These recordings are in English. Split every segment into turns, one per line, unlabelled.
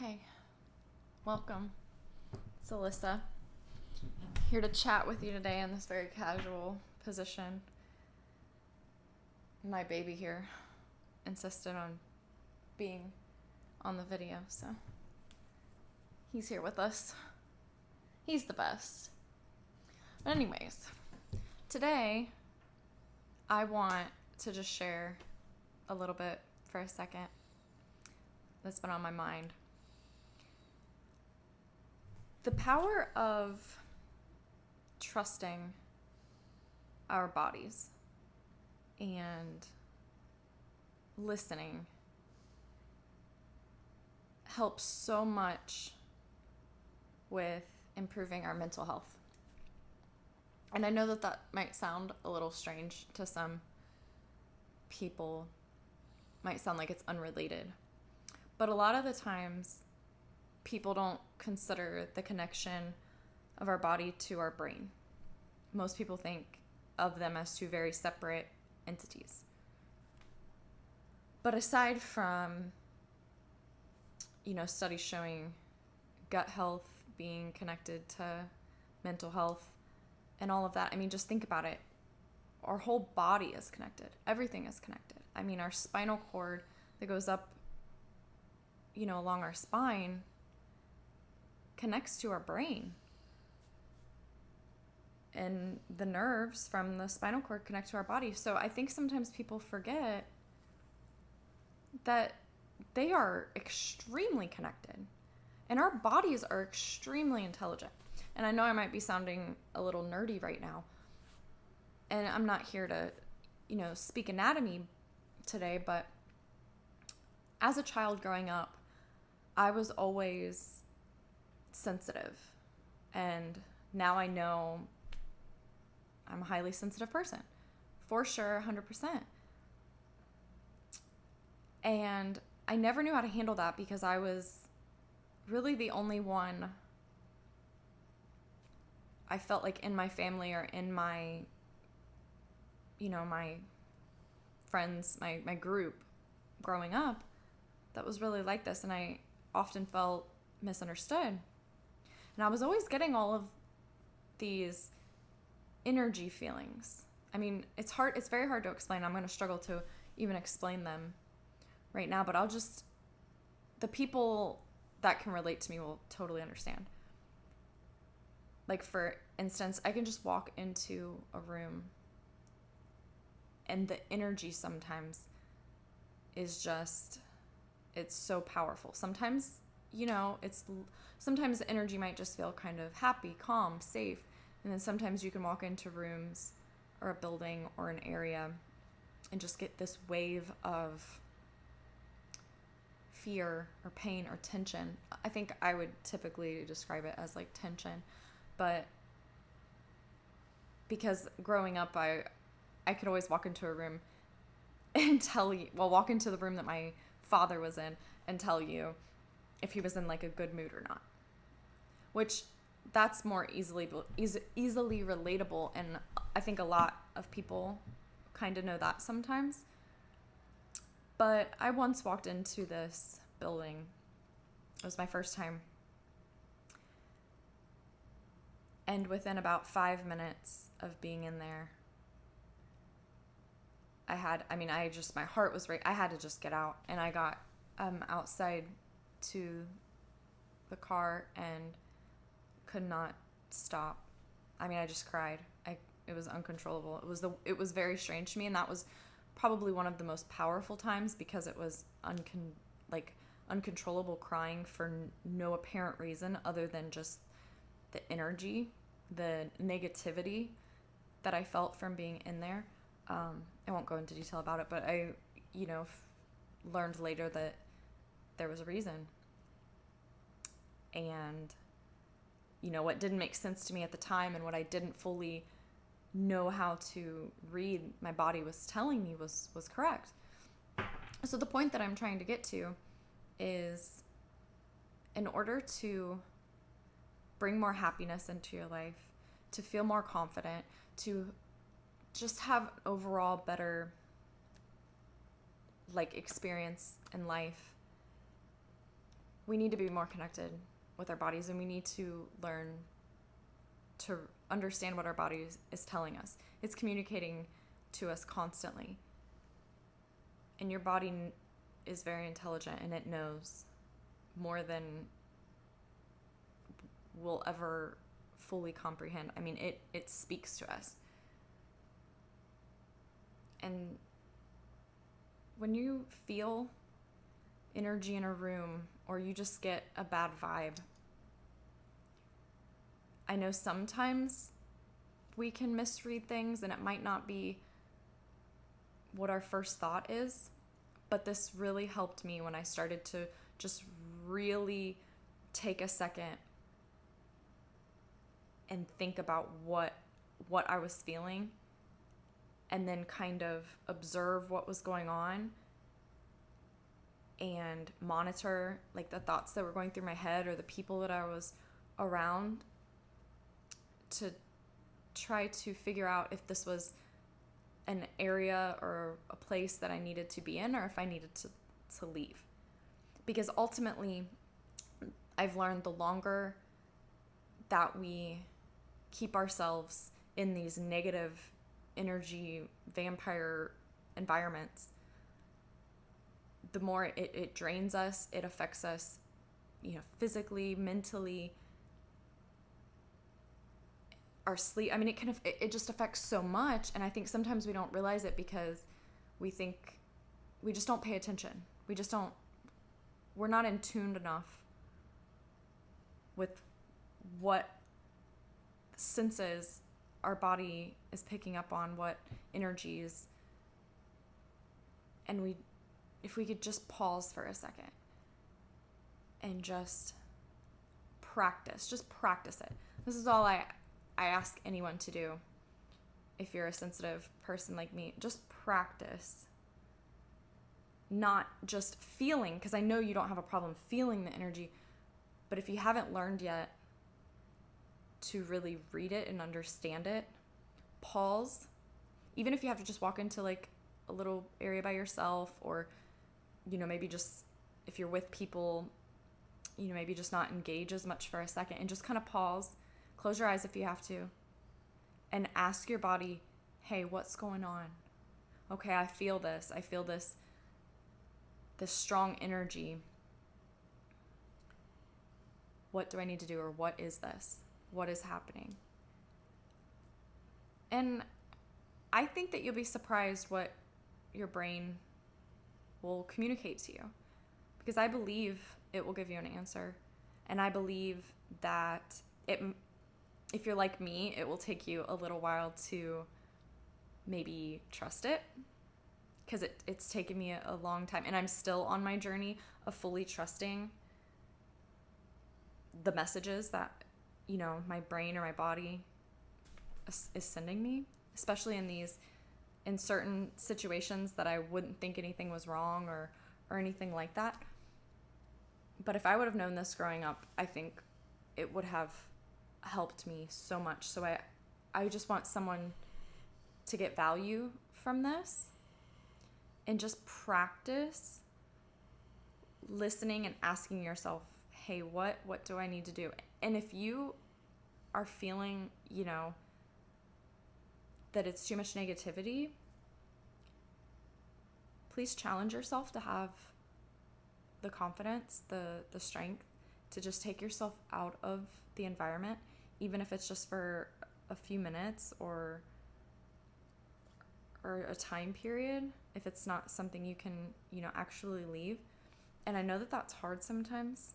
Hey, welcome. It's Alyssa. Here to chat with you today in this very casual position. My baby here insisted on being on the video, so he's here with us. He's the best. But anyways, today I want to just share a little bit for a second that's been on my mind. The power of trusting our bodies and listening helps so much with improving our mental health. And I know that might sound a little strange to some people, might sound like it's unrelated. But a lot of the times, people don't consider the connection of our body to our brain. Most people think of them as two very separate entities. But aside from, studies showing gut health being connected to mental health and all of that, just think about it. Our whole body is connected. Everything is connected. Our spinal cord that goes up, along our spine connects to our brain. And the nerves from the spinal cord connect to our body. So I think sometimes people forget that they are extremely connected. And our bodies are extremely intelligent. And I know I might be sounding a little nerdy right now. And I'm not here to, speak anatomy today, but as a child growing up, I was always sensitive. And now I know I'm a highly sensitive person. For sure, 100%. And I never knew how to handle that because I was really the only one, I felt like, in my family or in my, my friends, my group growing up that was really like this. And I often felt misunderstood. And I was always getting all of these energy feelings. It's very hard to explain. I'm going to struggle to even explain them right now, but the people that can relate to me will totally understand. Like, for instance, I can just walk into a room and the energy sometimes is it's so powerful. Sometimes, sometimes the energy might just feel kind of happy, calm, safe. And then sometimes you can walk into rooms or a building or an area and just get this wave of fear or pain or tension. I think I would typically describe it as like tension. But because growing up, I could always walk into a room and walk into the room that my father was in and tell you if he was in like a good mood or not. Which that's more easily relatable, and I think a lot of people kind of know that sometimes. But I once walked into this building. It was my first time. And within about 5 minutes of being in there, my heart was right. I had to just get out. And I got outside to the car and could not stop. I just cried. It was uncontrollable. It was very strange to me, and that was probably one of the most powerful times because it was uncontrollable crying for no apparent reason other than just the energy, the negativity that I felt from being in there. I won't go into detail about it, but I, learned later that there was a reason. And, what didn't make sense to me at the time and what I didn't fully know how to read, my body was telling me was correct. So the point that I'm trying to get to is, in order to bring more happiness into your life, to feel more confident, to just have overall better experience in life, we need to be more connected with our bodies, and we need to learn to understand what our body is telling us. It's communicating to us constantly. And your body is very intelligent, and it knows more than we'll ever fully comprehend. I mean, it speaks to us. And when you feel energy in a room, or you just get a bad vibe, I know sometimes we can misread things, and it might not be what our first thought is, but this really helped me when I started to just really take a second and think about what I was feeling, and then kind of observe what was going on and monitor like the thoughts that were going through my head or the people that I was around, to try to figure out if this was an area or a place that I needed to be in, or if I needed to leave. Because ultimately, I've learned the longer that we keep ourselves in these negative energy vampire environments, the more it drains us, it affects us, physically, mentally, our sleep. I mean, it just affects so much. And I think sometimes we don't realize it because we think we just don't pay attention. We're not in tune enough with what senses our body is picking up on, what energies. And if we could just pause for a second and just practice it. This is all I ask anyone to do. If you're a sensitive person like me, just practice. Not just feeling, because I know you don't have a problem feeling the energy, but if you haven't learned yet to really read it and understand it, pause. Even if you have to just walk into like a little area by yourself, or maybe just if you're with people, maybe just not engage as much for a second, and just kind of pause. Close your eyes if you have to, and ask your body, hey, what's going on? Okay, I feel this strong energy. What do I need to do? Or what is this? What is happening? And I think that you'll be surprised what your brain will communicate to you, because I believe it will give you an answer. And I believe that if you're like me, it will take you a little while to maybe trust it, because it's taken me a long time, and I'm still on my journey of fully trusting the messages that my brain or my body is sending me, especially in certain situations that I wouldn't think anything was wrong or anything like that. But if I would have known this growing up, I think it would have helped me so much. So I just want someone to get value from this, and just practice listening and asking yourself, hey, what do I need to do? And if you are feeling, that it's too much negativity, please challenge yourself to have the confidence, the strength to just take yourself out of the environment, even if it's just for a few minutes or a time period, if it's not something you can, actually leave. And I know that that's hard sometimes,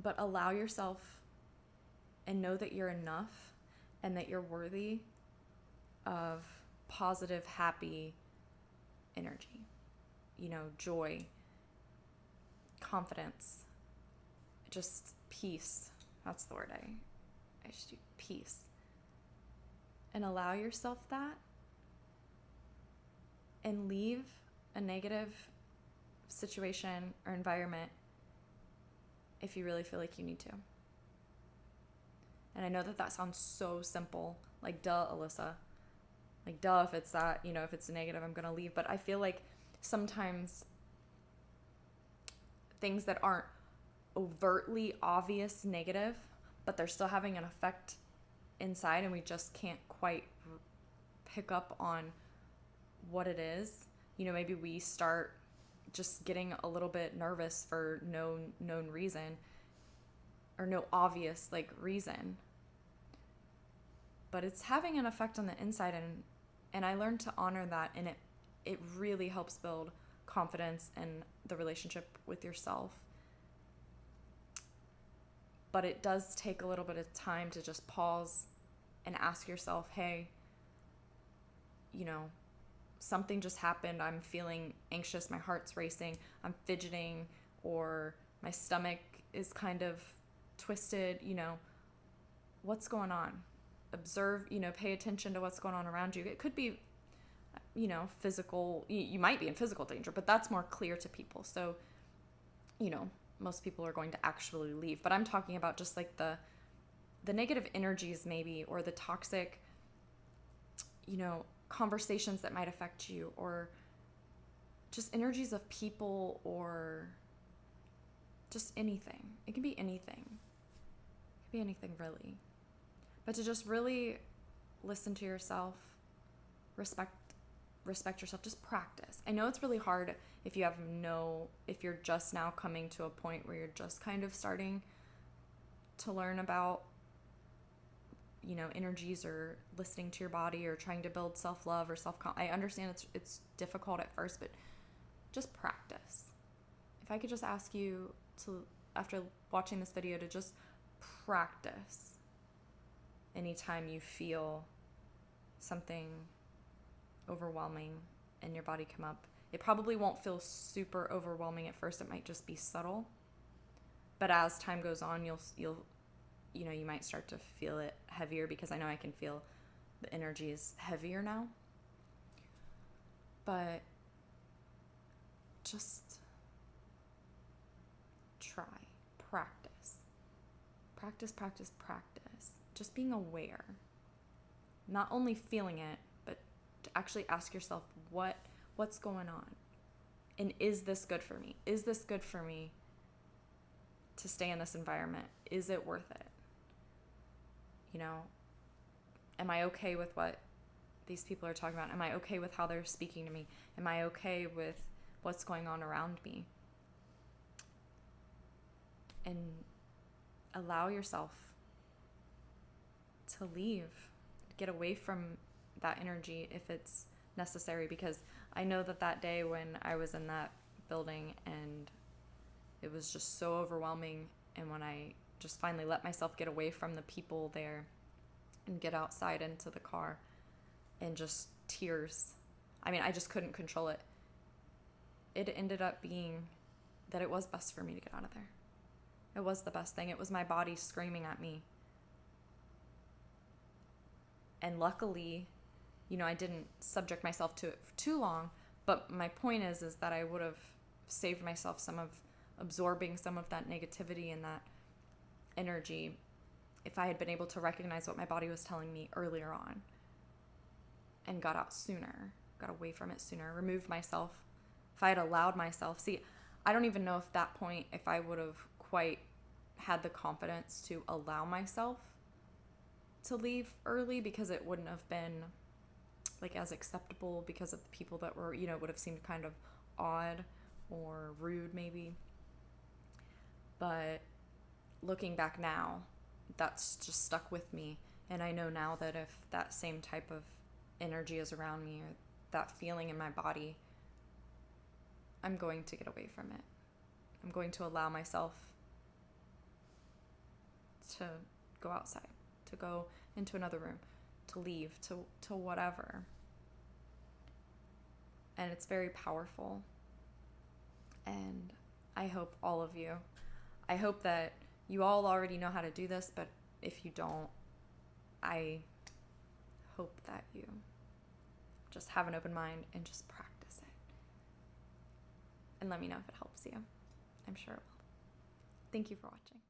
but allow yourself and know that you're enough and that you're worthy of positive, happy energy, joy, confidence, just peace. That's the word I should do, peace. And allow yourself that, and leave a negative situation or environment if you really feel like you need to. And I know that sounds so simple, like duh, Alyssa, like duh, if it's that, if it's negative, I'm gonna leave. But I feel like sometimes things that aren't overtly obvious negative, but they're still having an effect inside, and we just can't quite pick up on what it is. Maybe we start just getting a little bit nervous for no known reason, or no obvious reason, but it's having an effect on the inside, and I learned to honor that, and it really helps build confidence and the relationship with yourself. But it does take a little bit of time to just pause and ask yourself, hey, something just happened. I'm feeling anxious. My heart's racing. I'm fidgeting, or my stomach is kind of twisted. What's going on? Observe, pay attention to what's going on around you. It could be, physical. You might be in physical danger, but that's more clear to people. So, most people are going to actually leave. But I'm talking about just the negative energies maybe, or the toxic, conversations that might affect you, or just energies of people, or just anything. It can be anything. It can be anything really. But to just really listen to yourself, respect yourself, just practice. I know it's really hard if you're just now coming to a point where you're just kind of starting to learn about energies, or listening to your body, or trying to build self-love or I understand it's difficult at first, but just practice. If I could just ask you to, after watching this video, to just practice anytime you feel something overwhelming in your body come up. It probably won't feel super overwhelming at first. It might just be subtle. But as time goes on, you'll you might start to feel it heavier, because I know I can feel the energy is heavier now. But just try, practice. Just being aware. Not only feeling it, but to actually ask yourself, what's going on? And is this good for me? Is this good for me to stay in this environment? Is it worth it? Am I okay with what these people are talking about? Am I okay with how they're speaking to me? Am I okay with what's going on around me? And allow yourself to leave, get away from that energy if it's necessary, because I know that day when I was in that building and it was just so overwhelming, and when I just finally let myself get away from the people there and get outside into the car, and just tears. I just couldn't control it. It ended up being that it was best for me to get out of there. It was the best thing. It was my body screaming at me. And luckily, I didn't subject myself to it for too long, but my point is that I would have saved myself some of absorbing some of that negativity and that energy if I had been able to recognize what my body was telling me earlier on, and got out sooner, got away from it sooner, removed myself. If I had allowed myself, I don't even know if that point, if I would have quite had the confidence to allow myself to leave early, because it wouldn't have been as acceptable, because of the people that were, would have seemed kind of odd or rude maybe. But looking back now, that's just stuck with me. And I know now that if that same type of energy is around me, or that feeling in my body, I'm going to get away from it. I'm going to allow myself to go outside, to go into another room, to leave, to whatever. And it's very powerful. And I hope I hope that you all already know how to do this, but if you don't, I hope that you just have an open mind and just practice it. And let me know if it helps you. I'm sure it will. Thank you for watching.